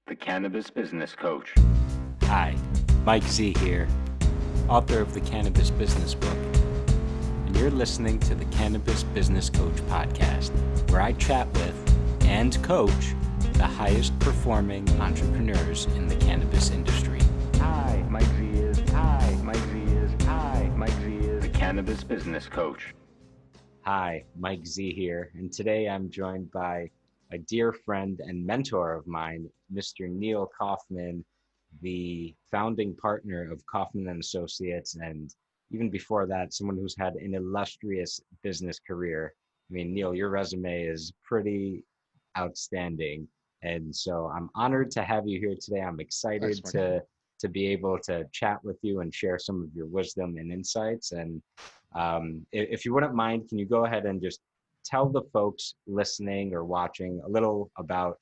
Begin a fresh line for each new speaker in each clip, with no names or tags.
the Cannabis Business Coach.
Hi, Mike Z here, author of the Cannabis Business Book, and you're listening to the Cannabis Business Coach podcast, where I chat with and coach the highest performing entrepreneurs in the cannabis industry.
Hi, Mike Z is. Hi, Mike Z is. Hi, Mike Z is. The Cannabis Business Coach.
Hi, Mike Z here, and today I'm joined by a dear friend and mentor of mine, Mr. Neil Kaufman, the founding partner of Kaufman Associates, and even before that, someone who's had an illustrious business career. I mean, Neil, your resume is pretty outstanding, and so I'm honored to have you here today. I'm excited
Thanks,
to be able to chat with you and share some of your wisdom and insights. And if you wouldn't mind, can you go ahead and just tell the folks listening or watching a little about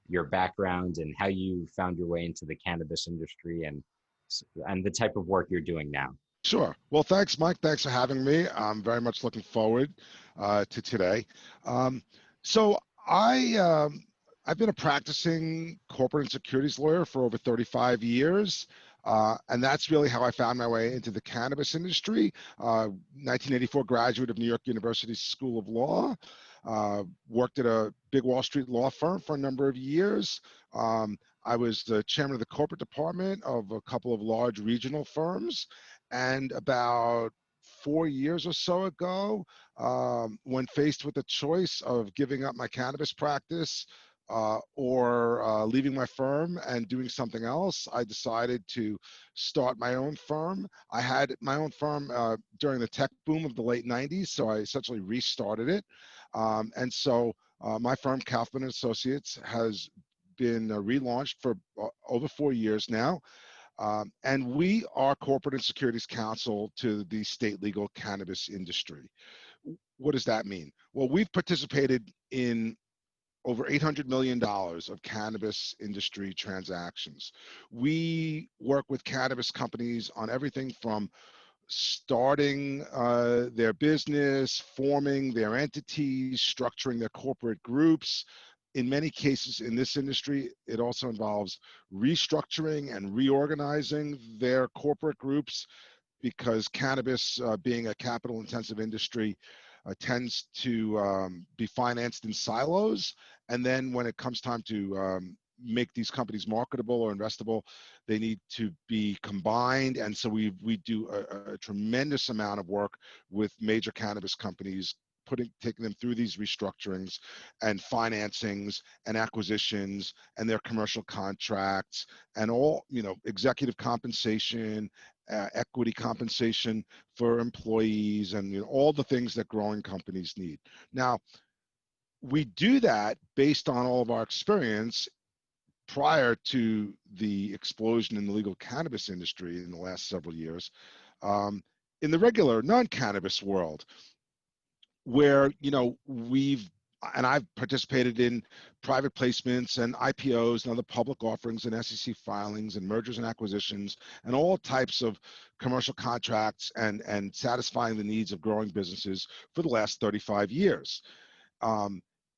your background and how you found your way into the cannabis industry and the type of work you're doing now?
Sure. Well, thanks, Mike. Thanks for having me. I'm very much looking forward to today. So I've been a practicing corporate and securities lawyer for over 35 years. And that's really how I found my way into the cannabis industry. 1984 graduate of New York University School of Law. Worked at a big Wall Street law firm for a number of years. I was the chairman of the corporate department of a couple of large regional firms. And about 4 years or so ago, when faced with the choice of giving up my cannabis practice or leaving my firm and doing something else, I decided to start my own firm. I had my own firm during the tech boom of the late 90s, so I essentially restarted it. And so my firm, Kaufman Associates, has been relaunched for over 4 years now. And we are corporate and securities counsel to the state legal cannabis industry. What does that mean? Well, we've participated in over $800 million of cannabis industry transactions. We work with cannabis companies on everything from starting their business, forming their entities, structuring their corporate groups. In many cases in this industry, it also involves restructuring and reorganizing their corporate groups, because cannabis, being a capital-intensive industry, tends to be financed in silos. And then when it comes time to make these companies marketable or investable, they need to be combined. And so we do a tremendous amount of work with major cannabis companies, taking them through these restructurings and financings and acquisitions and their commercial contracts and all, executive compensation, equity compensation for employees, and all the things that growing companies need. Now, we do that based on all of our experience prior to the explosion in the legal cannabis industry in the last several years, in the regular non-cannabis world, where I've participated in private placements and IPOs and other public offerings and SEC filings and mergers and acquisitions and all types of commercial contracts and satisfying the needs of growing businesses for the last 35 years.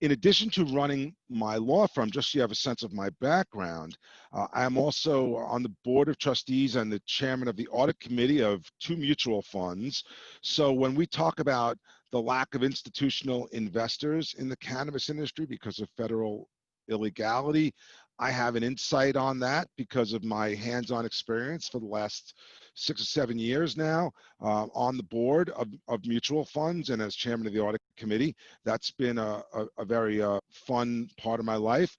In addition to running my law firm, just so you have a sense of my background, I am also on the board of trustees and the chairman of the audit committee of 2 mutual funds. So when we talk about the lack of institutional investors in the cannabis industry because of federal illegality, I have an insight on that because of my hands-on experience for the last 6 or 7 years now on the board of mutual funds and as chairman of the audit committee. That's been a very fun part of my life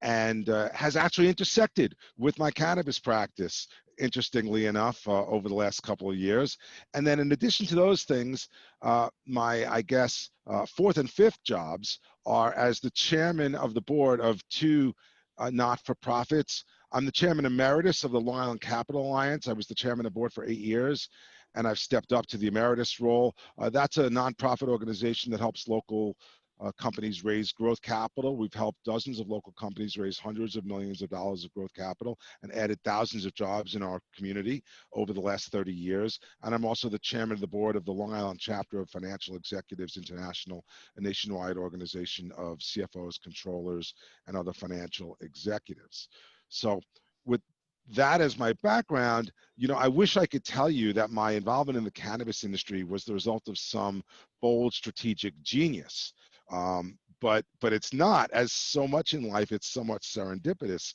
and has actually intersected with my cannabis practice, interestingly enough, over the last couple of years. And then in addition to those things, my, fourth and fifth jobs are as the chairman of the board of 2 not-for-profits. I'm the chairman emeritus of the Long Island Capital Alliance. I was the chairman of the board for 8 years, and I've stepped up to the emeritus role. That's a nonprofit organization that helps local companies raise growth capital. We've helped dozens of local companies raise hundreds of millions of dollars of growth capital and added thousands of jobs in our community over the last 30 years. And I'm also the chairman of the board of the Long Island chapter of Financial Executives International, a nationwide organization of CFOs, controllers, and other financial executives. So with that as my background, I wish I could tell you that my involvement in the cannabis industry was the result of some bold strategic genius. But it's not. As so much in life, it's somewhat serendipitous.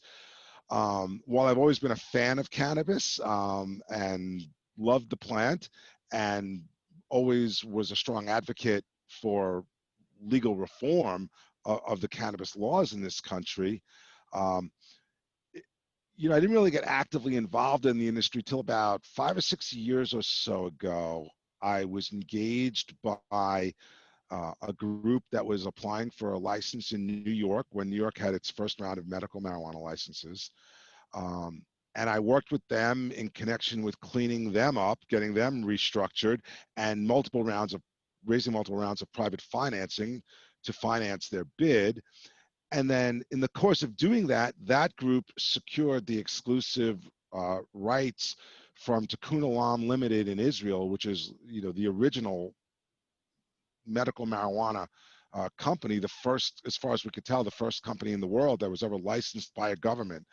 While I've always been a fan of cannabis and loved the plant and always was a strong advocate for legal reform of the cannabis laws in this country, I didn't really get actively involved in the industry till about 5 or 6 years or so ago. I was engaged by a group that was applying for a license in New York when New York had its first round of medical marijuana licenses. And I worked with them in connection with cleaning them up, getting them restructured, and raising multiple rounds of private financing to finance their bid. And then in the course of doing that, that group secured the exclusive rights from Tikkun Olam Limited in Israel, which is, the original medical marijuana company, the first, as far as we could tell, the first company in the world that was ever licensed by a government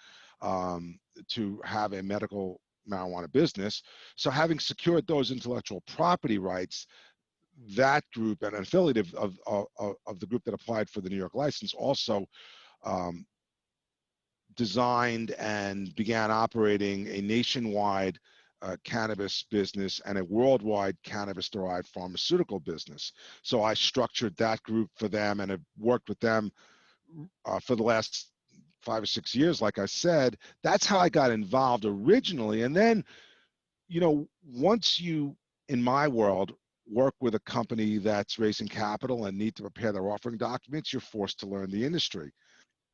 to have a medical marijuana business. So having secured those intellectual property rights, that group, and an affiliate of the group that applied for the New York license, also designed and began operating a nationwide cannabis business and a worldwide cannabis-derived pharmaceutical business. So I structured that group for them and have worked with them for the last 5 or 6 years. Like I said, that's how I got involved originally. And then, once you, in my world, work with a company that's raising capital and need to prepare their offering documents, you're forced to learn the industry.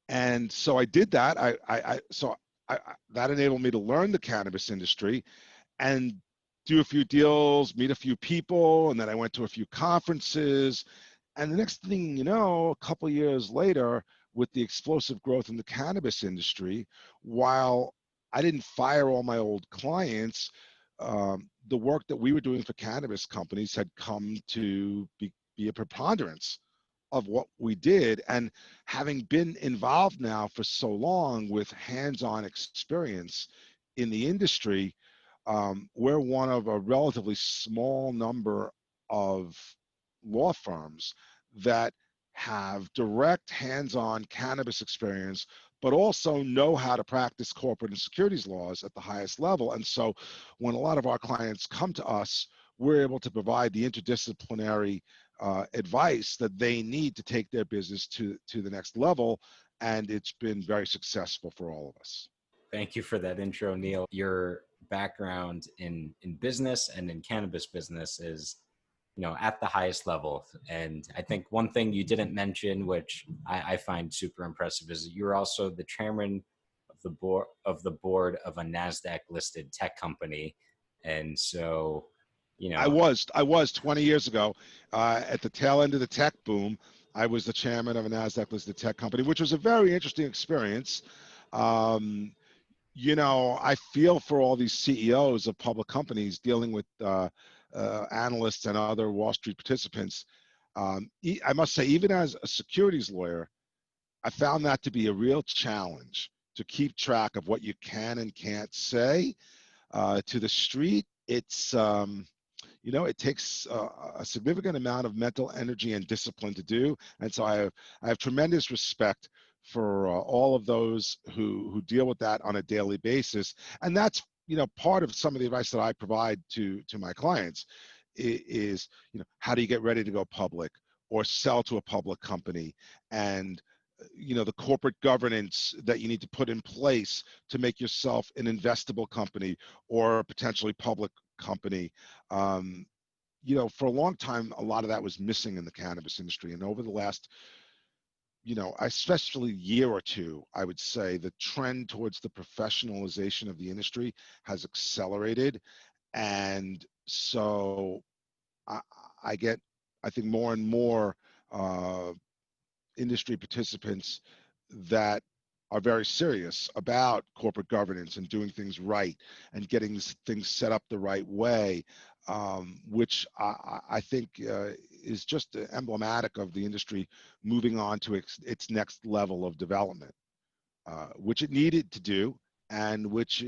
And so I did that. That enabled me to learn the cannabis industry and do a few deals, meet a few people, and then I went to a few conferences. And the next thing you know, a couple of years later, with the explosive growth in the cannabis industry, while I didn't fire all my old clients, the work that we were doing for cannabis companies had come to be a preponderance of what we did. And having been involved now for so long with hands-on experience in the industry, we're one of a relatively small number of law firms that have direct hands-on cannabis experience, but also know how to practice corporate and securities laws at the highest level. And so when a lot of our clients come to us, we're able to provide the interdisciplinary advice that they need to take their business to the next level. And it's been very successful for all of us.
Thank you for that intro, Neil. Your background in business and in cannabis business is, at the highest level. And I think one thing you didn't mention, which I find super impressive, is you're also the chairman of the board of a Nasdaq-listed tech company. And so,
I was 20 years ago at the tail end of the tech boom. I was the chairman of a Nasdaq-listed tech company, which was a very interesting experience. I feel for all these CEOs of public companies dealing with analysts and other Wall Street participants. I must say, even as a securities lawyer, I found that to be a real challenge to keep track of what you can and can't say to the street. It's it takes a significant amount of mental energy and discipline to do. And so I have tremendous respect for all of those who deal with that on a daily basis. And that's, part of some of the advice that I provide to my clients is, how do you get ready to go public or sell to a public company? And the corporate governance that you need to put in place to make yourself an investable company or a potentially public company. For a long time, a lot of that was missing in the cannabis industry. And over the last, especially year or two, I would say the trend towards the professionalization of the industry has accelerated. And so I get, I think, more and more industry participants that are very serious about corporate governance and doing things right and getting things set up the right way, which I think is just emblematic of the industry moving on to its next level of development, which it needed to do, and which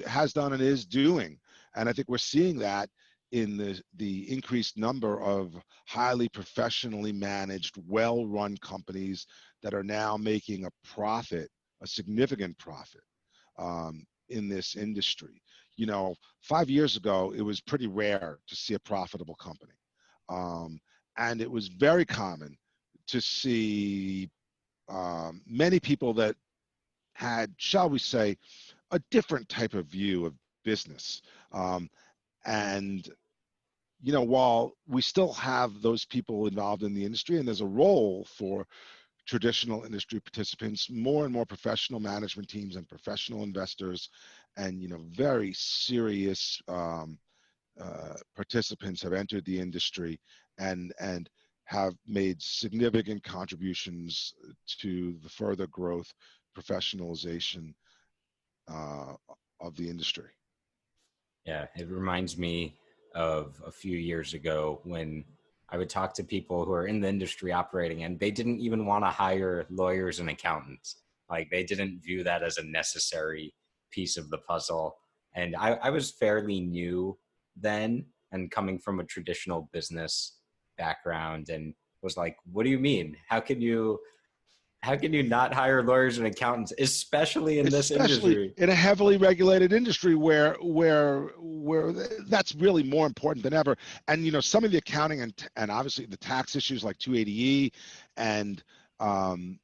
has done and is doing. And I think we're seeing that in the increased number of highly professionally managed, well-run companies that are now making a profit, a significant profit, in this industry. 5 years ago, it was pretty rare to see a profitable company. And it was very common to see many people that had, shall we say, a different type of view of business. And while we still have those people involved in the industry, and there's a role for traditional industry participants, more and more professional management teams and professional investors, and very serious participants have entered the industry and have made significant contributions to the further growth, professionalization of the industry.
Yeah, it reminds me of a few years ago when I would talk to people who are in the industry operating, and they didn't even want to hire lawyers and accountants. Like, they didn't view that as a necessary piece of the puzzle. And I was fairly new then, and coming from a traditional business background, and was like, what do you mean? How can you not hire lawyers and accountants, especially in this industry?
In a heavily regulated industry where that's really more important than ever. And some of the accounting and obviously the tax issues like 280E and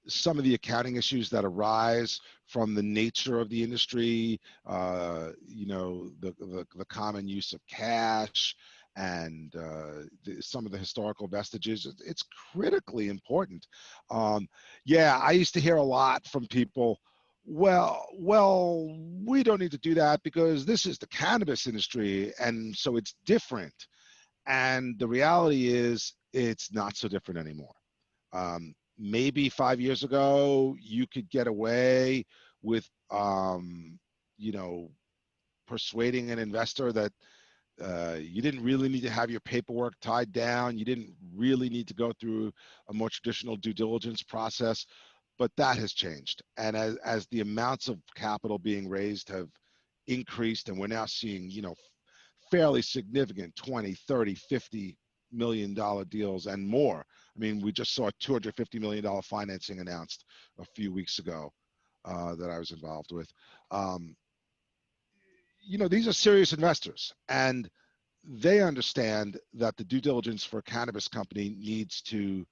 some of the accounting issues that arise from the nature of the industry, the common use of cash, and some of the historical vestiges, it's critically important. Yeah, I used to hear a lot from people, well, we don't need to do that because this is the cannabis industry, and so it's different. And the reality is, it's not so different anymore. Maybe 5 years ago, you could get away with, persuading an investor that you didn't really need to have your paperwork tied down. You didn't really need to go through a more traditional due diligence process, but that has changed. And as the amounts of capital being raised have increased, and we're now seeing, fairly significant 20, 30, $50 million deals and more. I mean, we just saw a $250 million financing announced a few weeks ago that I was involved with. These are serious investors, and they understand that the due diligence for a cannabis company needs to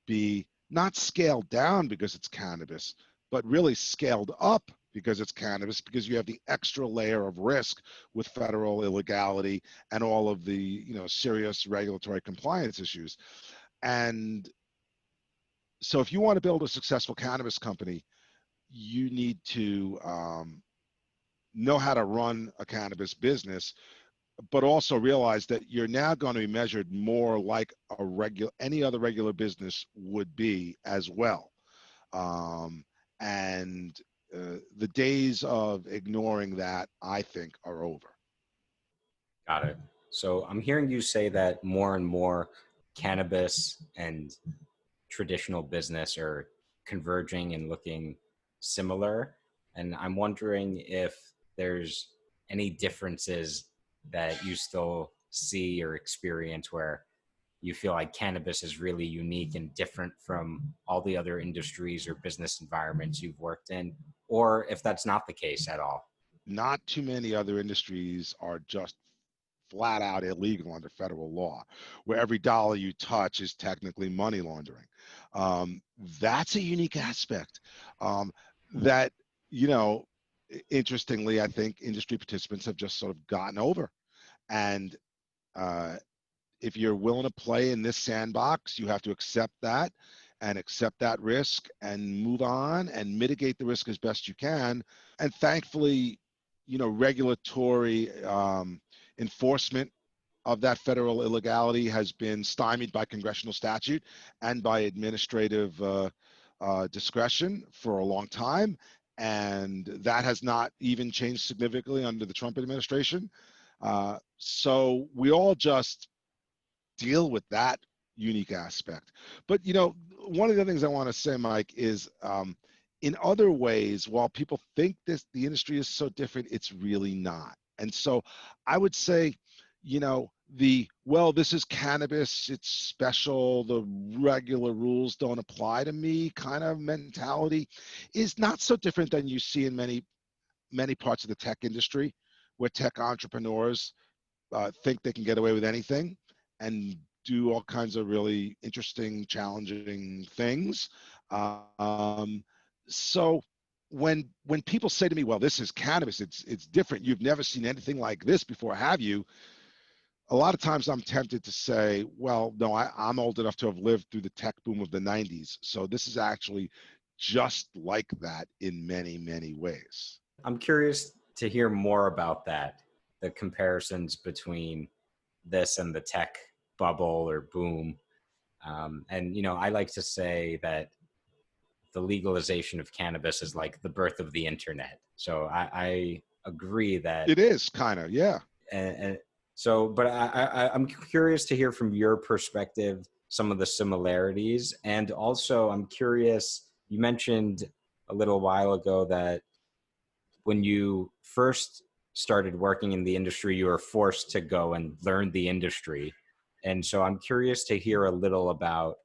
be not scaled down because it's cannabis, but really scaled up because it's cannabis, because you have the extra layer of risk with federal illegality and all of the serious regulatory compliance issues. And so if you want to build a successful cannabis company, you need to know how to run a cannabis business, but also realize that you're now going to be measured more like any other regular business would be as well. And the days of ignoring that, I think, are over.
Got it. So I'm hearing you say that more and more cannabis and traditional business are converging and looking similar. And I'm wondering if there's any differences that you still see or experience where you feel like cannabis is really unique and different from all the other industries or business environments you've worked in, or if that's not the case at all.
Not too many other industries are just flat out illegal under federal law, where every dollar you touch is technically money laundering. That's a unique aspect that, interestingly, I think industry participants have just sort of gotten over. And if you're willing to play in this sandbox, you have to accept that and accept that risk and move on and mitigate the risk as best you can. And thankfully, regulatory enforcement of that federal illegality has been stymied by congressional statute and by administrative discretion for a long time. And that has not even changed significantly under the Trump administration. So we all just deal with that unique aspect. But, one of the things I want to say, Mike, is in other ways, while people think the industry is so different, it's really not. And so I would say, this is cannabis, it's special, the regular rules don't apply to me kind of mentality is not so different than you see in many parts of the tech industry, where tech entrepreneurs think they can get away with anything and do all kinds of really interesting, challenging things. So when people say to me, well, this is cannabis, it's different, you've never seen anything like this before, have you? A lot of times I'm tempted to say, well, no, I'm old enough to have lived through the tech boom of the 90s. So this is actually just like that in many, many ways.
I'm curious to hear more about that, the comparisons between this and the tech bubble or boom. And I like to say that the legalization of cannabis is like the birth of the internet. So I agree that
it is kind of, yeah.
And so, but I'm curious to hear from your perspective some of the similarities. And also I'm curious, you mentioned a little while ago that when you first started working in the industry, you were forced to go and learn the industry. And so I'm curious to hear a little about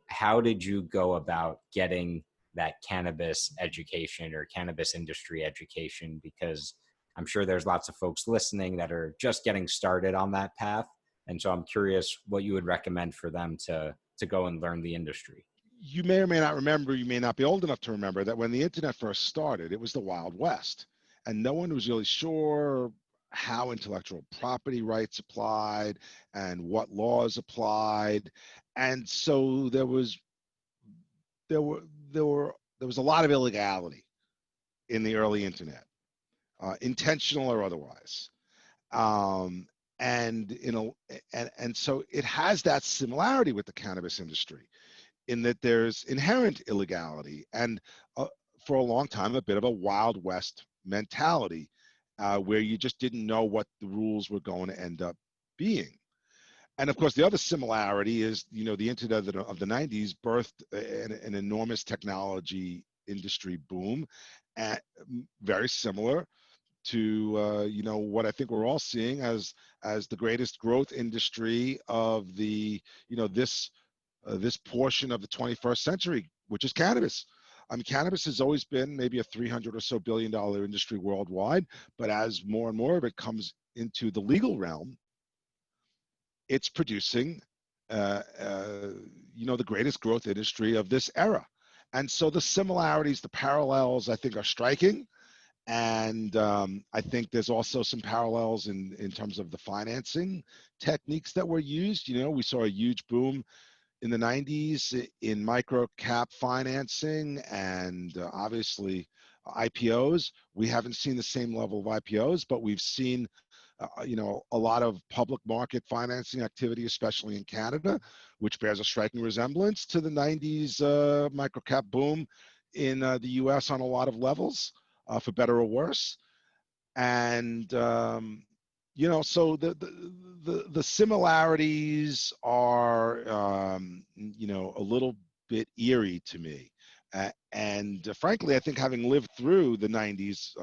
how did you go about getting that cannabis education or cannabis industry education? Because I'm sure there's lots of folks listening that are just getting started on that path. And so I'm curious what you would recommend for them to go and learn the industry.
You may or may not remember, you may not be old enough to remember that when the internet first started, it was the Wild West. And no one was really sure how intellectual property rights applied and what laws applied. And so there was a lot of illegality in the early internet, intentional or otherwise. And so it has that similarity with the cannabis industry, in that there's inherent illegality and for a long time a bit of a Wild West mentality, where you just didn't know what the rules were going to end up being. And of course, the other similarity is, the internet of the 90s birthed an enormous technology industry boom, very similar to what I think we're all seeing as the greatest growth industry of the this portion of the 21st century, which is cannabis. I mean, cannabis has always been maybe a $300 or so billion industry worldwide, but as more and more of it comes into the legal realm, it's producing the greatest growth industry of this era. And so the similarities, the parallels, I think, are striking. And I think there's also some parallels in terms of the financing techniques that were used. We saw a huge boom in the 90s in micro cap financing and obviously IPOs. We haven't seen the same level of IPOs, but we've seen a lot of public market financing activity, especially in Canada, which bears a striking resemblance to the 90s microcap boom in the US on a lot of levels, for better or worse. And, so the similarities are, a little bit eerie to me. And frankly, I think having lived through the 90s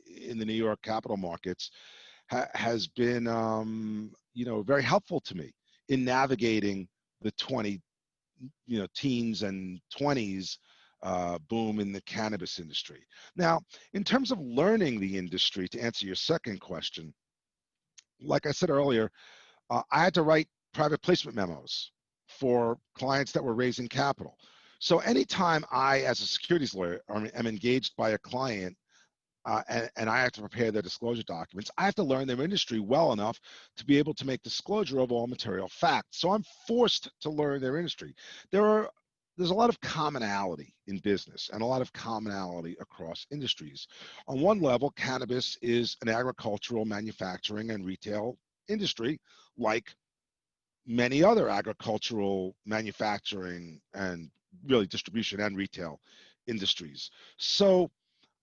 in the New York capital markets, has been, very helpful to me in navigating the teens and 20s boom in the cannabis industry. Now, in terms of learning the industry, to answer your second question, like I said earlier, I had to write private placement memos for clients that were raising capital. So anytime I, as a securities lawyer, am engaged by a client, and I have to prepare their disclosure documents, I have to learn their industry well enough to be able to make disclosure of all material facts. So I'm forced to learn their industry. There's a lot of commonality in business and a lot of commonality across industries. On one level, cannabis is an agricultural, manufacturing, and retail industry like many other agricultural, manufacturing, and really distribution and retail industries. So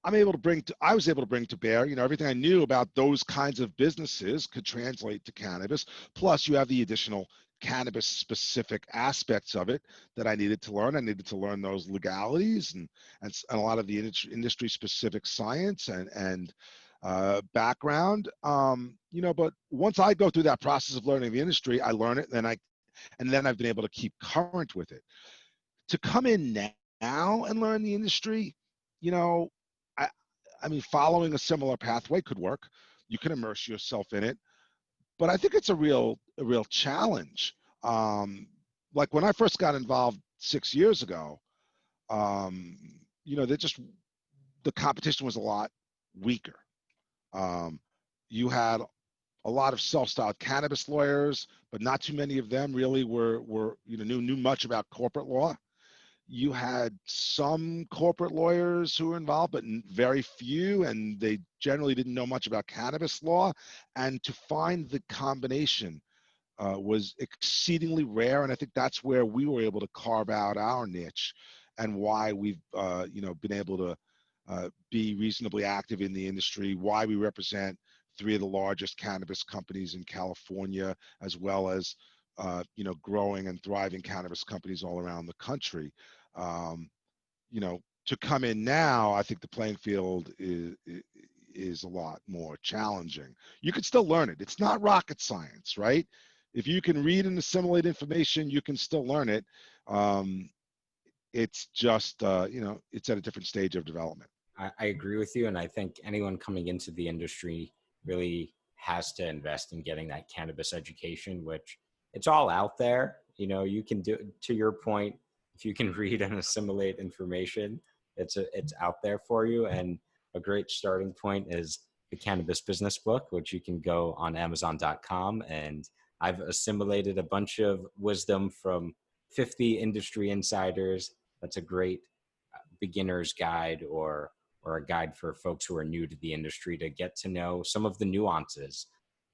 I was able to bring to bear, everything I knew about those kinds of businesses could translate to cannabis. Plus, you have the additional cannabis specific aspects of it that I needed to learn. I needed to learn those legalities and a lot of the industry specific science and background. But once I go through that process of learning the industry, I learn it, and then I've been able to keep current with it. To come in now and learn the industry, you know, I, I mean, following a similar pathway could work. You can immerse yourself in it, but I think it's a real challenge. Um, like when I first got involved 6 years ago, um, they just the competition was a lot weaker. Um, you had a lot of self-styled cannabis lawyers, but not too many of them really were knew much about corporate law. You had some corporate lawyers who were involved, but very few, and they generally didn't know much about cannabis law. And to find the combination was exceedingly rare, and I think that's where we were able to carve out our niche, and why we've been able to be reasonably active in the industry. Why we represent three of the largest cannabis companies in California, as well as growing and thriving cannabis companies all around the country. Um, to come in now, I think the playing field is a lot more challenging. You can still learn it. It's not rocket science, right? If you can read and assimilate information, you can still learn it. It's just, it's at a different stage of development.
I agree with you. And I think anyone coming into the industry really has to invest in getting that cannabis education, which it's all out there. You can do, to your point, if you can read and assimilate information, it's out there for you. And a great starting point is the Cannabis Business Book, which you can go on Amazon.com. And I've assimilated a bunch of wisdom from 50 industry insiders. That's a great beginner's guide or a guide for folks who are new to the industry to get to know some of the nuances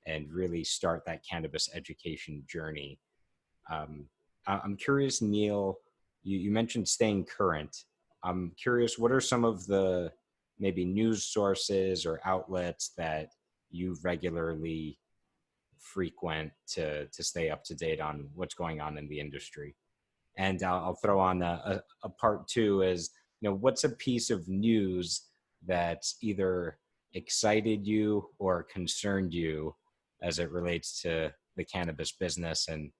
and really start that cannabis education journey. I'm curious, Neil, you mentioned staying current. I'm curious, what are some of the maybe news sources or outlets that you regularly frequent to stay up to date on what's going on in the industry? And I'll throw on a part two is, what's a piece of news that's either excited you or concerned you as it relates to the cannabis business? And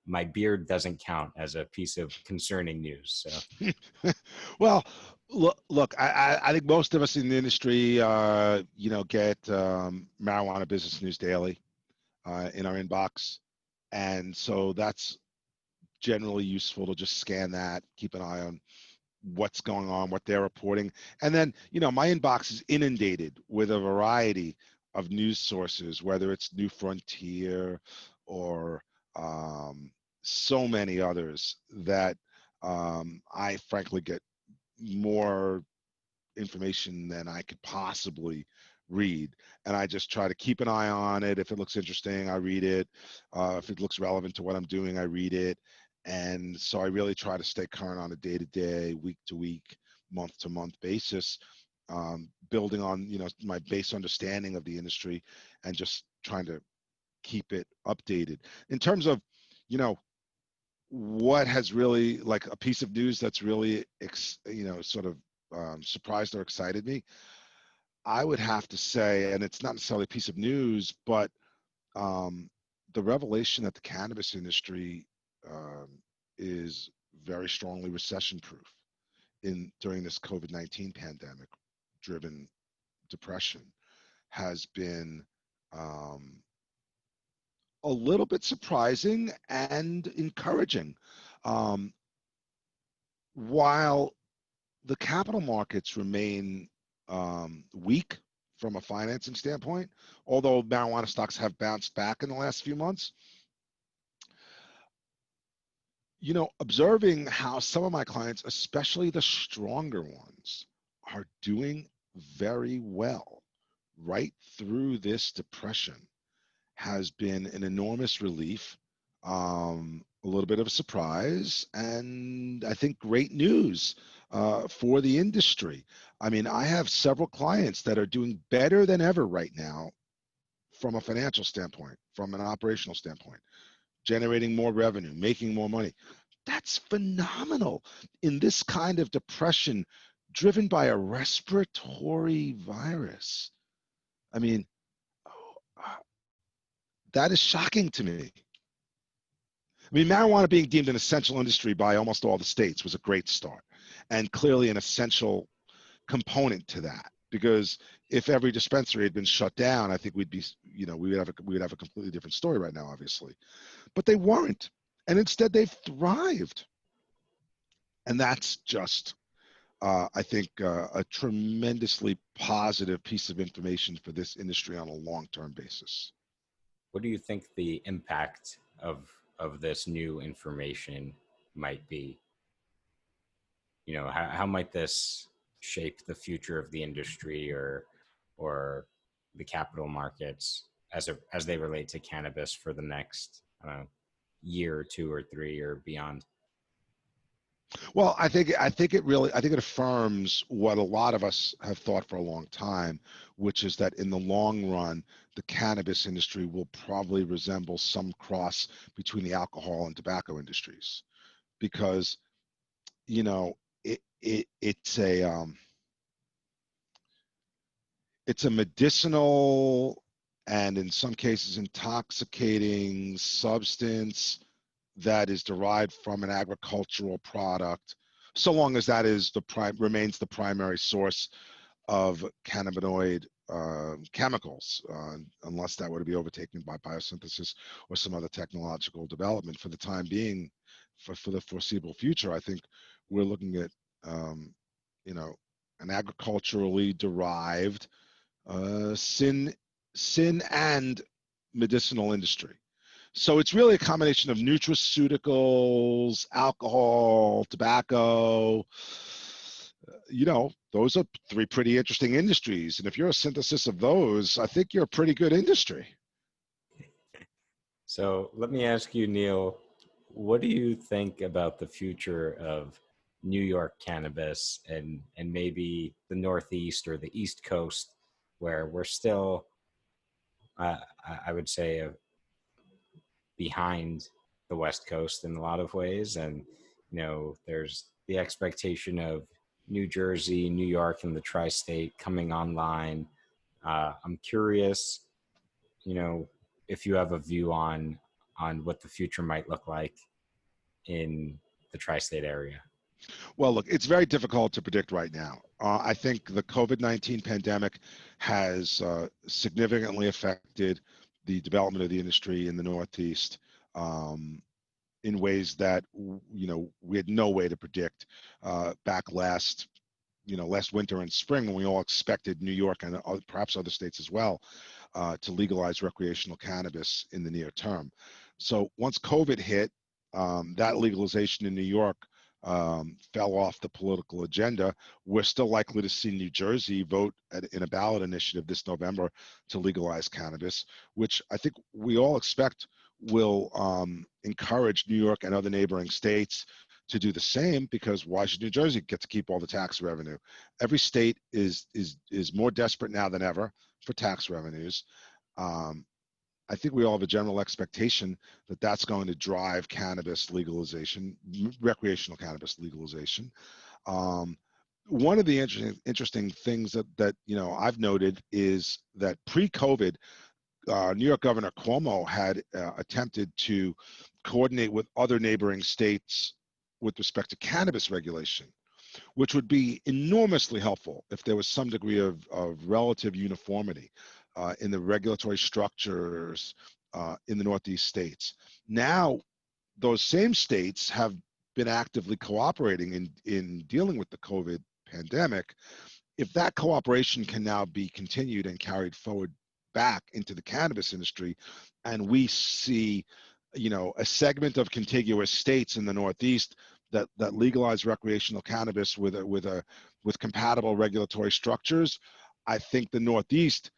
my beard doesn't count as a piece of concerning news. So,
Well, look, I think most of us in the industry, get marijuana business news daily in our inbox. And so that's generally useful to just scan that, keep an eye on what's going on, what they're reporting. And then, my inbox is inundated with a variety of news sources, whether it's New Frontier or so many others that I frankly get more information than I could possibly read. And I just try to keep an eye on it. If it looks interesting, I read it. If it looks relevant to what I'm doing, I read it. And so I really try to stay current on a day-to-day, week-to-week, month-to-month basis, building on, my base understanding of the industry and just trying to keep it updated. In terms of, what has really, like a piece of news that's really, sort of surprised or excited me, I would have to say, and it's not necessarily a piece of news, but the revelation that the cannabis industry is very strongly recession-proof during this COVID-19 pandemic-driven depression has been a little bit surprising and encouraging. While the capital markets remain weak from a financing standpoint, although marijuana stocks have bounced back in the last few months, observing how some of my clients, especially the stronger ones, are doing very well right through this depression has been an enormous relief, a little bit of a surprise, and I think great news for the industry. I mean, I have several clients that are doing better than ever right now from a financial standpoint, from an operational standpoint, generating more revenue, making more money. That's phenomenal in this kind of depression driven by a respiratory virus. I mean, that is shocking to me. I mean, marijuana being deemed an essential industry by almost all the states was a great start, and clearly an essential component to that. Because if every dispensary had been shut down, I think we'd be, we would have a completely different story right now, obviously. But they weren't, and instead they've thrived, and that's just, I think, a tremendously positive piece of information for this industry on a long-term basis.
What do you think the impact of this new information might be? How might this shape the future of the industry or the capital markets as they relate to cannabis for the next, I don't know, year or two or three or beyond?
Well, I think it affirms what a lot of us have thought for a long time, which is that in the long run, the cannabis industry will probably resemble some cross between the alcohol and tobacco industries, because it's a medicinal and in some cases intoxicating substance that is derived from an agricultural product, so long as that is remains the primary source of cannabinoid chemicals, unless that were to be overtaken by biosynthesis or some other technological development. For the time being, for the foreseeable future, I think we're looking at an agriculturally derived sin and medicinal industry. So it's really a combination of nutraceuticals, alcohol, tobacco. Those are three pretty interesting industries. And if you're a synthesis of those, I think you're a pretty good industry.
So let me ask you, Neil, what do you think about the future of New York cannabis and maybe the Northeast or the East Coast, where we're still, I would say, behind the West Coast in a lot of ways? And there's the expectation of New Jersey, New York, and the tri-state coming online. I'm curious, if you have a view on what the future might look like in the tri-state area.
Well, look, it's very difficult to predict right now. I think the COVID-19 pandemic has significantly affected the development of the industry in the Northeast in ways that we had no way to predict back last winter and spring, when we all expected New York and perhaps other states as well to legalize recreational cannabis in the near term. So once COVID hit, that legalization in New York fell off the political agenda. We're still likely to see New Jersey vote in a ballot initiative this November to legalize cannabis, which I think we all expect will encourage New York and other neighboring states to do the same, because why should New Jersey get to keep all the tax revenue? Every state is more desperate now than ever for tax revenues. I think we all have a general expectation that that's going to drive cannabis legalization, recreational cannabis legalization. One of the interesting things that I've noted is that pre-COVID, New York Governor Cuomo had attempted to coordinate with other neighboring states with respect to cannabis regulation, which would be enormously helpful if there was some degree of relative uniformity in the regulatory structures in the Northeast states. Now, those same states have been actively cooperating in dealing with the COVID pandemic. If that cooperation can now be continued and carried forward back into the cannabis industry, and we see, a segment of contiguous states in the Northeast that legalize recreational cannabis with compatible regulatory structures, I think the Northeast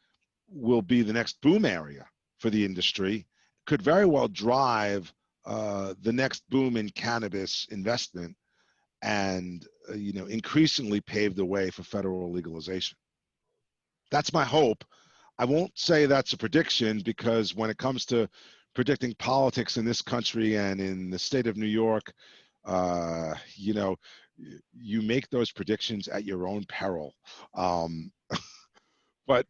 will be the next boom area for the industry, could very well drive the next boom in cannabis investment, and increasingly pave the way for federal legalization. That's my hope. I won't say that's a prediction, because when it comes to predicting politics in this country and in the state of New York, you make those predictions at your own peril. But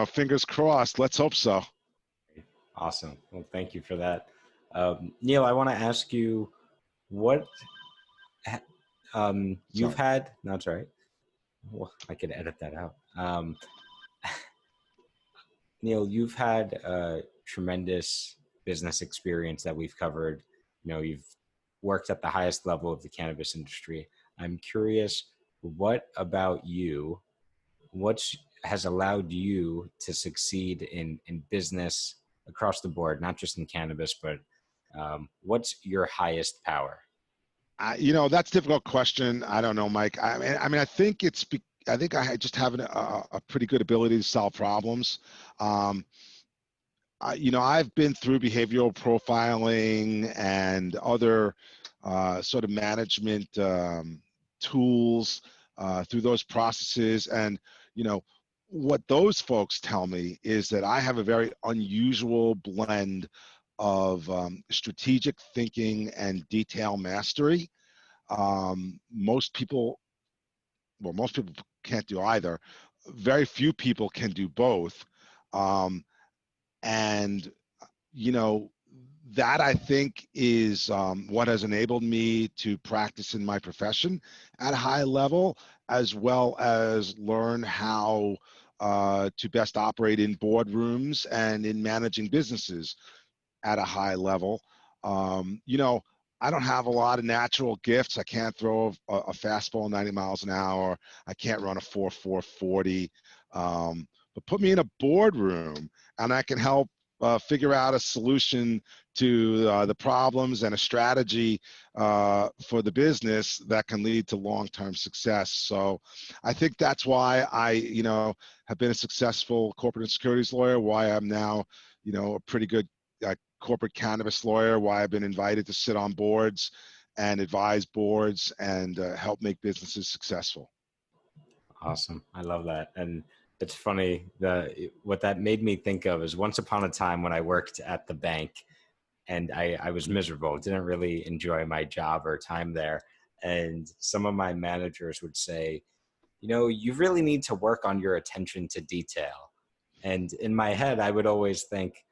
fingers crossed. Let's hope so.
Awesome. Well, thank you for that. Neil, I want to ask you what you've had. No, that's right. Well, I could edit that out. Neil, you've had a tremendous business experience that we've covered. You've worked at the highest level of the cannabis industry. I'm curious, what about you? What has allowed you to succeed in business across the board, not just in cannabis, but what's your highest power?
That's a difficult question. I don't know, Mike. I think I think I just have a pretty good ability to solve problems. I've been through behavioral profiling and other sort of management tools through those processes. And, what those folks tell me is that I have a very unusual blend of strategic thinking and detail mastery. Most people can't do either. Very few people can do both. And that, I think, is what has enabled me to practice in my profession at a high level, as well as learn how to best operate in boardrooms and in managing businesses at a high level. I don't have a lot of natural gifts. I can't throw a fastball 90 miles an hour. I can't run a 4.40. But put me in a boardroom and I can help figure out a solution to the problems and a strategy for the business that can lead to long-term success. So I think that's why I, have been a successful corporate and securities lawyer, why I'm now, a pretty good corporate cannabis lawyer, why I've been invited to sit on boards and advise boards and help make businesses successful.
Awesome. I love that. And it's funny, what that made me think of is once upon a time when I worked at the bank and I was miserable, didn't really enjoy my job or time there. And some of my managers would say, you really need to work on your attention to detail. And in my head, I would always think,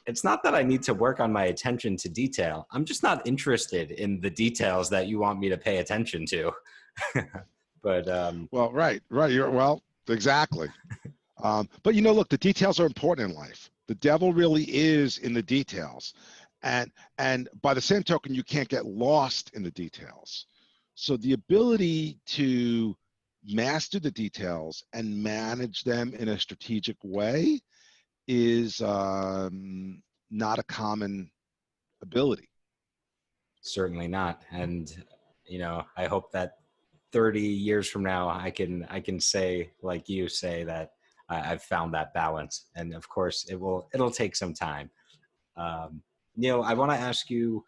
it's not that I need to work on my attention to detail. I'm just not interested in the details that you want me to pay attention to. But
well, right. Exactly. But look, the details are important in life. The devil really is in the details, and by the same token, you can't get lost in the details. So the ability to master the details and manage them in a strategic way is not a common ability.
Certainly not. And I hope that 30 years from now I can say, like you say, that I've found that balance. And of course it'll take some time. Neil, I want to ask you,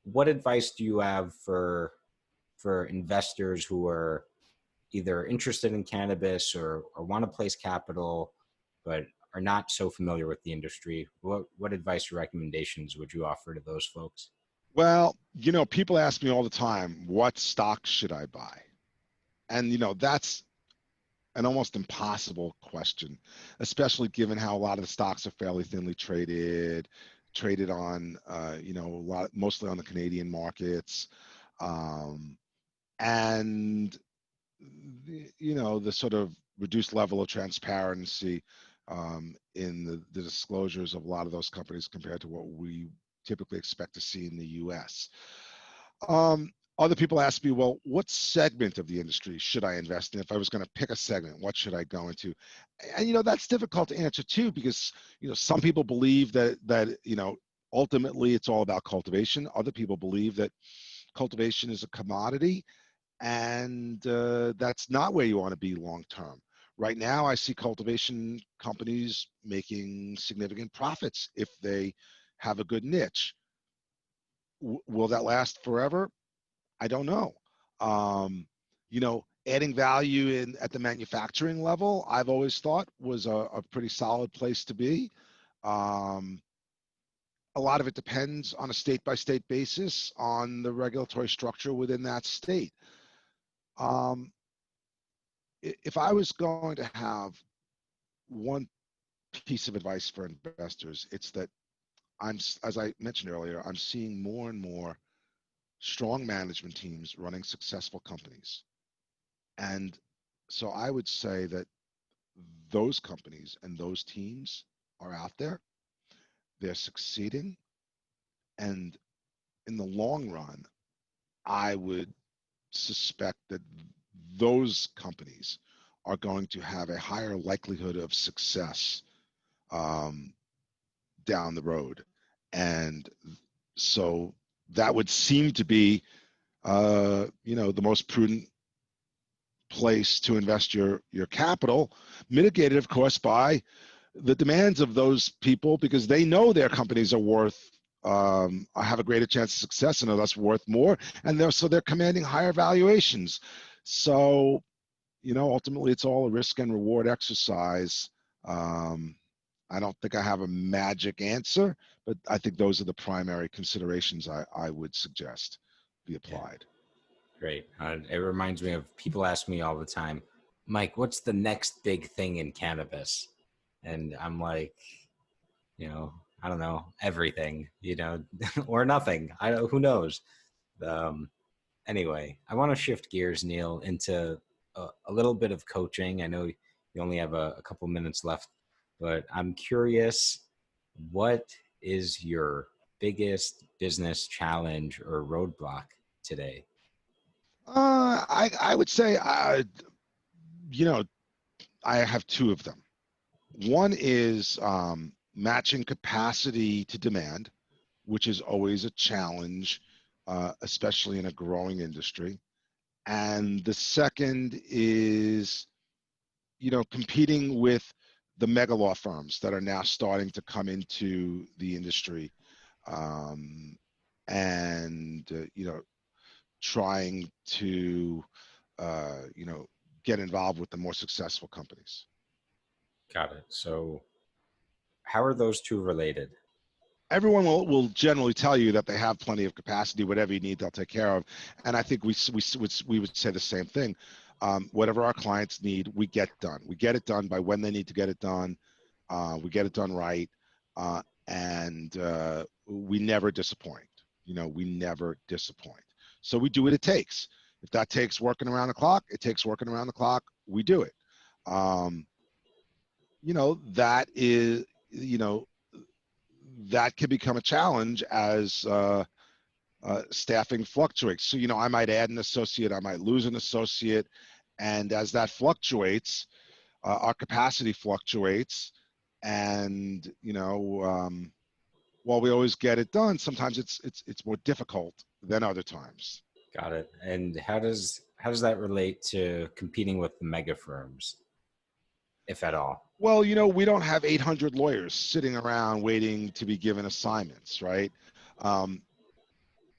what advice do you have for investors who are either interested in cannabis or want to place capital, but are not so familiar with the industry? What advice or recommendations would you offer to those folks?
Well, people ask me all the time, what stocks should I buy? And, that's an almost impossible question, especially given how a lot of the stocks are fairly thinly traded on, mostly on the Canadian markets. And, the sort of reduced level of transparency in the disclosures of a lot of those companies compared to what we typically expect to see in the US. Other people ask me, well, what segment of the industry should I invest in? If I was going to pick a segment, what should I go into? And, that's difficult to answer too, because, some people believe that ultimately it's all about cultivation. Other people believe that cultivation is a commodity, and that's not where you want to be long term. Right now, I see cultivation companies making significant profits if they have a good niche. Will that last forever? I don't know. You know, adding value in at the manufacturing level, I've always thought was a pretty solid place to be. Um, a lot of it depends on a state by state basis on the regulatory structure within that state. Um, if I was going to have one piece of advice for investors, it's that as I mentioned earlier, I'm seeing more and more strong management teams running successful companies. And so I would say that those companies and those teams are out there, they're succeeding. And in the long run, I would suspect that those companies are going to have a higher likelihood of success um, down the road. And so that would seem to be, you know, the most prudent place to invest your capital, mitigated, of course, by the demands of those people because they know their companies are worth have a greater chance of success and are thus worth more, and they're commanding higher valuations. So, you know, ultimately, it's all a risk and reward exercise. Um, I don't think I have a magic answer, but I think those are the primary considerations I would suggest be
Yeah,
applied.
great. It reminds me of people ask me all the time, Mike, what's the next big thing in cannabis? And I'm like, you know, I don't know, everything, you know, or nothing. Who knows? Um, anyway, I want to shift gears, Neil, into a little bit of coaching. I know you only have a couple minutes left, but I'm curious, what is your biggest business challenge or roadblock today?
I would say, you know, I have two of them. One is matching capacity to demand, which is always a challenge, especially in a growing industry. And the second is, you know, competing with the mega law firms that are now starting to come into the industry, um, and you know, trying to you know, get involved with the more successful companies.
Got it. So, how are those two related?
Everyone will generally tell you that they have plenty of capacity. Whatever you need, they'll take care of. And I think we would say the same thing. Whatever our clients need, we get done. We get it done by when they need to get it done. We get it done right, and we never disappoint. You know, we never disappoint. So we do what it takes. If that takes working around the clock, it takes working around the clock. We do it. Um, you know, that is, you know, that can become a challenge as staffing fluctuates. So, you know, I might add an associate, I might lose an associate, and as that fluctuates, our capacity fluctuates, and you know, while we always get it done, sometimes it's more difficult than other times.
Got it. And how does that relate to competing with the mega firms, if at all?
Well, you know, we don't have 800 lawyers sitting around waiting to be given assignments, right? Um,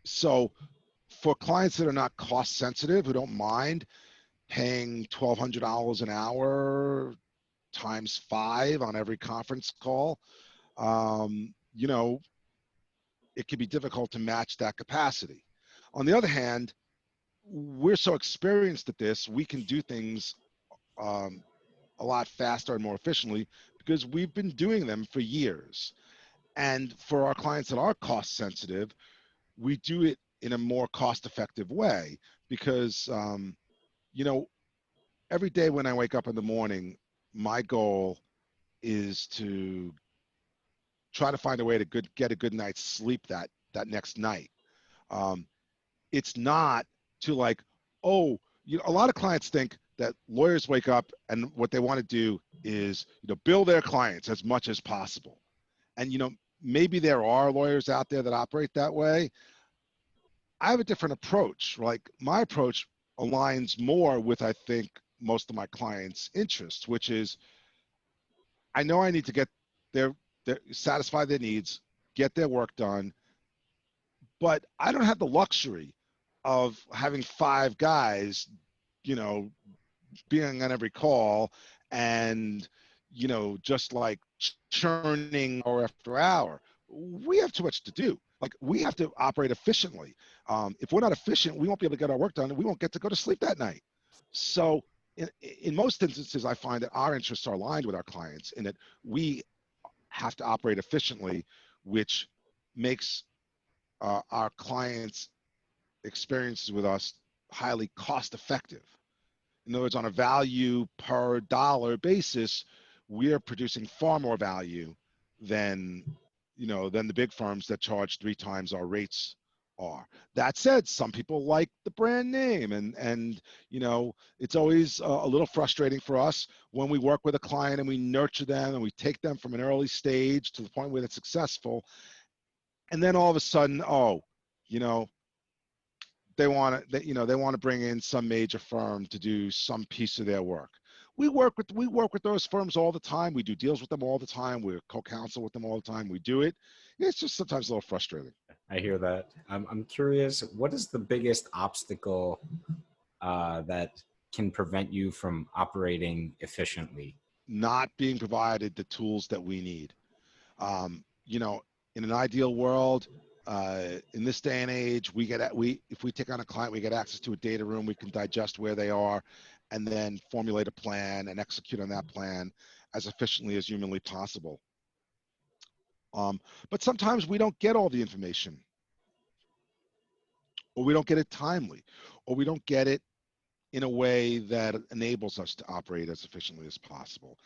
so for clients that are not cost sensitive, who don't mind paying $1,200 an hour times 5 on every conference call, you know, it can be difficult to match that capacity. On the other hand, we're so experienced at this, we can do things um, a lot faster and more efficiently because we've been doing them for years. And for our clients that are cost sensitive, we do it in a more cost effective way because, you know, every day when I wake up in the morning, my goal is to try to find a way to get a good night's sleep that next night. Um, it's not to like, oh, you know, a lot of clients think that lawyers wake up and what they want to do is, you know, bill their clients as much as possible. And, you know, maybe there are lawyers out there that operate that way. I have a different approach. Like my approach aligns more with, I think, most of my clients' interests, which is I know I need to get their satisfy their needs, get their work done, but I don't have the luxury of having 5 guys, you know, being on every call and, just like churning hour after hour. We have too much to do. Like we have to operate efficiently. If we're not efficient, we won't be able to get our work done and we won't get to go to sleep that night. So in most instances, I find that our interests are aligned with our clients in that we have to operate efficiently, which makes our clients' experiences with us highly cost effective. In other words, on a value per dollar basis, we are producing far more value than than the big firms that charge 3 times our rates are. That said, some people like the brand name, and it's always a little frustrating for us when we work with a client and we nurture them and we take them from an early stage to the point where they're successful, and then all of a sudden, they want to bring in some major firm to do some piece of their work. We work with those firms all the time. We do deals with them all the time. We're co-counsel with them all the time. We do it. It's just sometimes a little frustrating.
I hear that. I'm curious, what is the biggest obstacle that can prevent you from operating efficiently?
Not being provided the tools that we need. In an ideal world, in this day and age, if we take on a client, we get access to a data room, we can digest where they are, and then formulate a plan and execute on that plan as efficiently as humanly possible. But sometimes we don't get all the information, or we don't get it timely, or we don't get it in a way that enables us to operate as efficiently as possible.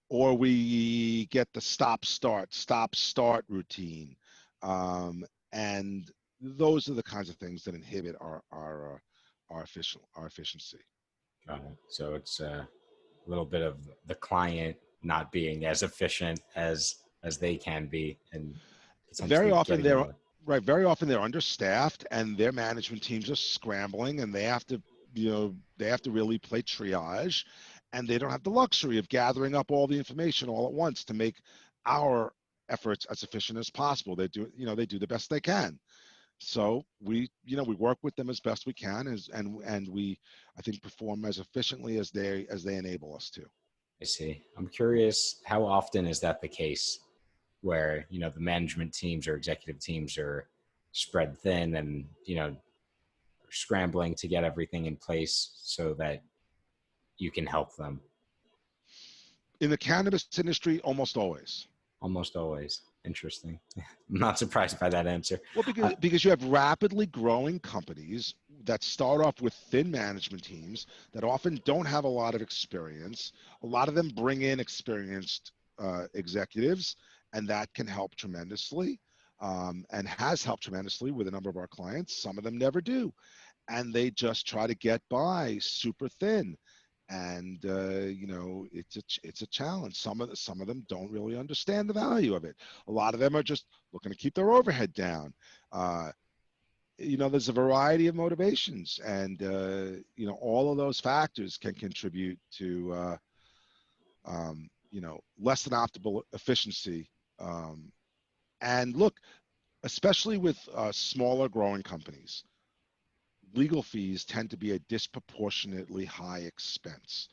Or we get the stop-start routine. And those are the kinds of things that inhibit our efficiency.
Got it. So it's a little bit of the client not being as efficient as they can be, and
very often they're understaffed and their management teams are scrambling, and they have to really play triage, and they don't have the luxury of gathering up all the information all at once to make our efforts as efficient as possible. They do the best they can. So we work with them as best we can, and we, I think, perform as efficiently as they enable us to.
I see. I'm curious, how often is that the case, where the management teams or executive teams are spread thin and scrambling to get everything in place so that you can help them?
In the cannabis industry, almost always.
Almost always. Interesting. I'm not surprised by that answer.
Well, because you have rapidly growing companies that start off with thin management teams that often don't have a lot of experience. A lot of them bring in experienced executives, and that can help tremendously, and has helped tremendously with a number of our clients. Some of them never do, and they just try to get by super thin. And it's a challenge. Some of them don't really understand the value of it. A lot of them are just looking to keep their overhead down. There's a variety of motivations, and all of those factors can contribute to less than optimal efficiency. And look, especially with smaller growing companies, legal fees tend to be a disproportionately high expense.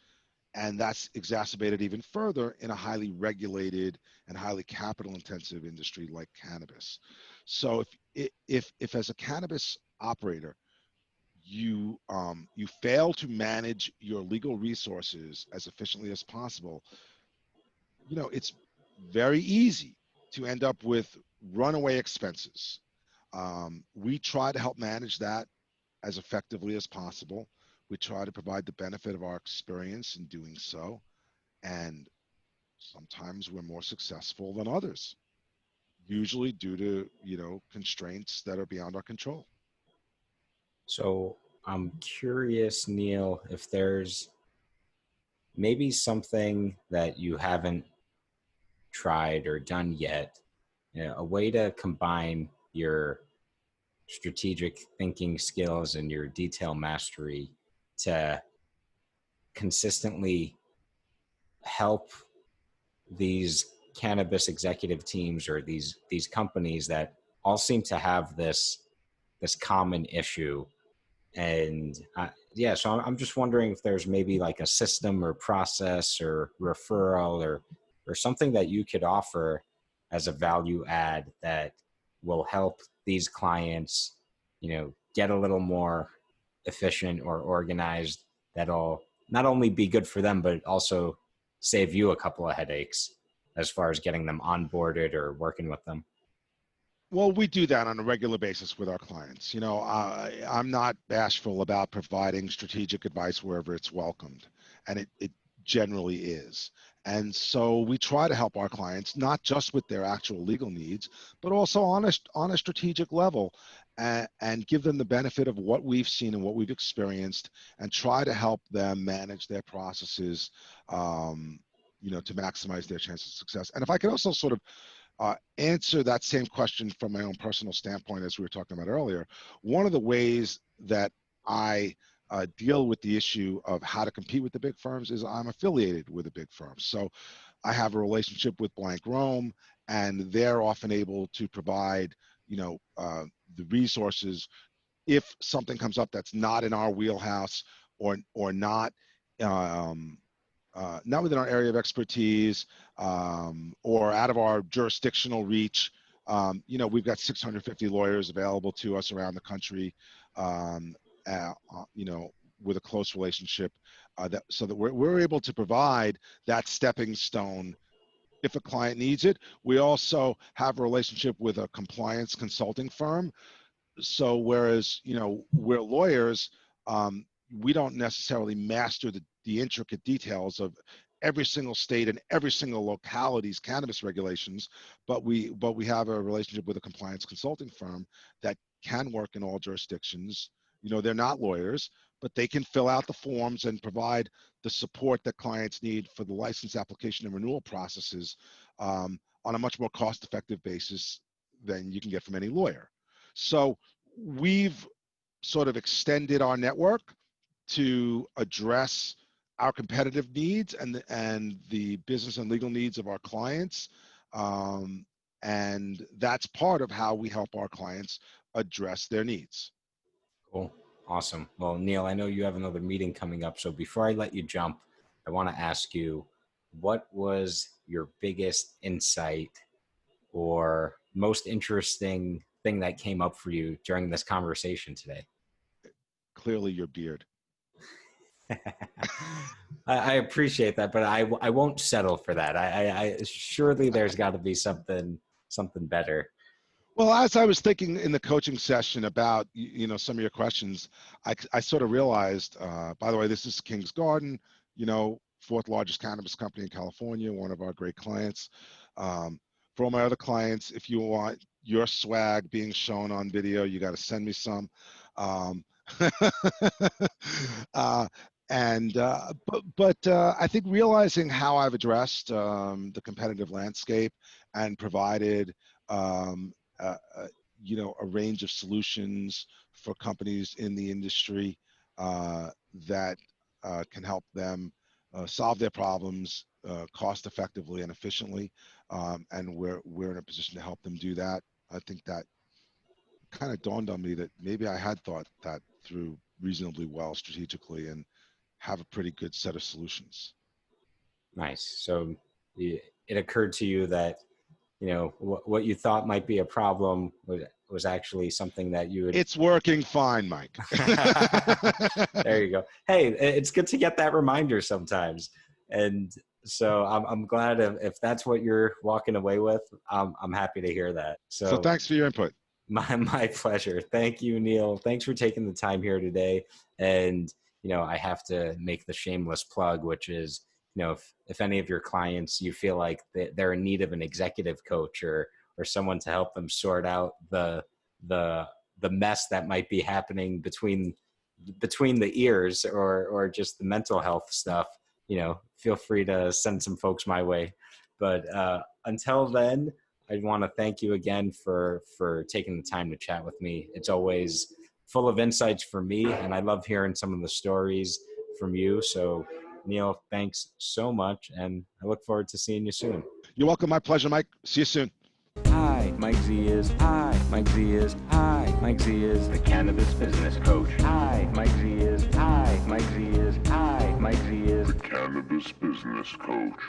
And that's exacerbated even further in a highly regulated and highly capital intensive industry like cannabis. So if as a cannabis operator, you fail to manage your legal resources as efficiently as possible, it's very easy to end up with runaway expenses. We try to help manage that as effectively as possible. We try to provide the benefit of our experience in doing so, and sometimes we're more successful than others, usually due to constraints that are beyond our control.
So I'm curious, Neil, if there's maybe something that you haven't tried or done yet, a way to combine your strategic thinking skills and your detail mastery to consistently help these cannabis executive teams or these companies that all seem to have this common issue. And yeah, so I'm just wondering if there's maybe like a system or process or referral or something that you could offer as a value add that will help these clients, get a little more efficient or organized. That'll not only be good for them, but also save you a couple of headaches as far as getting them onboarded or working with them.
Well, we do that on a regular basis with our clients. I'm not bashful about providing strategic advice wherever it's welcomed, and it generally is. And so we try to help our clients, not just with their actual legal needs, but also on a strategic level, and give them the benefit of what we've seen and what we've experienced, and try to help them manage their processes, to maximize their chance of success. And if I could also sort of answer that same question from my own personal standpoint, as we were talking about earlier, one of the ways that I deal with the issue of how to compete with the big firms is I'm affiliated with a big firm. So I have a relationship with Blank Rome, and they're often able to provide, the resources if something comes up that's not in our wheelhouse or not. Not within our area of expertise, or out of our jurisdictional reach. We've got 650 lawyers available to us around the country, with a close relationship, so that we're able to provide that stepping stone if a client needs it. We also have a relationship with a compliance consulting firm. So whereas, we're lawyers, we don't necessarily master the intricate details of every single state and every single locality's cannabis regulations, but we have a relationship with a compliance consulting firm that can work in all jurisdictions. They're not lawyers, but they can fill out the forms and provide the support that clients need for the license application and renewal processes, on a much more cost-effective basis than you can get from any lawyer. So we've sort of extended our network to address our competitive needs and the business and legal needs of our clients. And that's part of how we help our clients address their needs.
Cool. Awesome. Well, Neil, I know you have another meeting coming up. So before I let you jump, I want to ask you, what was your biggest insight or most interesting thing that came up for you during this conversation today?
Clearly your beard.
I appreciate that, but I won't settle for that. I surely there's got to be something better.
Well, as I was thinking in the coaching session about, some of your questions, I sort of realized, by the way, this is King's Garden, fourth largest cannabis company in California, one of our great clients. For all my other clients, if you want your swag being shown on video, you got to send me some. But I think realizing how I've addressed the competitive landscape and provided a range of solutions for companies in the industry that can help them solve their problems cost effectively and efficiently, and we're in a position to help them do that. I think that kind of dawned on me that maybe I had thought that through reasonably well strategically and have a pretty good set of solutions.
Nice. So it occurred to you that, what you thought might be a problem was actually something that you would...
It's working fine, Mike.
There you go. Hey, it's good to get that reminder sometimes. And so I'm glad if that's what you're walking away with, I'm happy to hear that.
So thanks for your input.
My pleasure. Thank you, Neil. Thanks for taking the time here today. And, I have to make the shameless plug, which is, if any of your clients, you feel like they're in need of an executive coach or someone to help them sort out the mess that might be happening between the ears or just the mental health stuff, feel free to send some folks my way. But until then, I want to thank you again for taking the time to chat with me. It's always full of insights for me, and I love hearing some of the stories from you. So, Neil, thanks so much, and I look forward to seeing you soon.
You're welcome. My pleasure, Mike. See you soon.
Hi, Mike Z is. Hi, Mike Z is. Hi, Mike Z is the cannabis business coach. Hi, Mike Z is. Hi, Mike Z is. Hi, Mike Z is
the Cannabis Business Coach.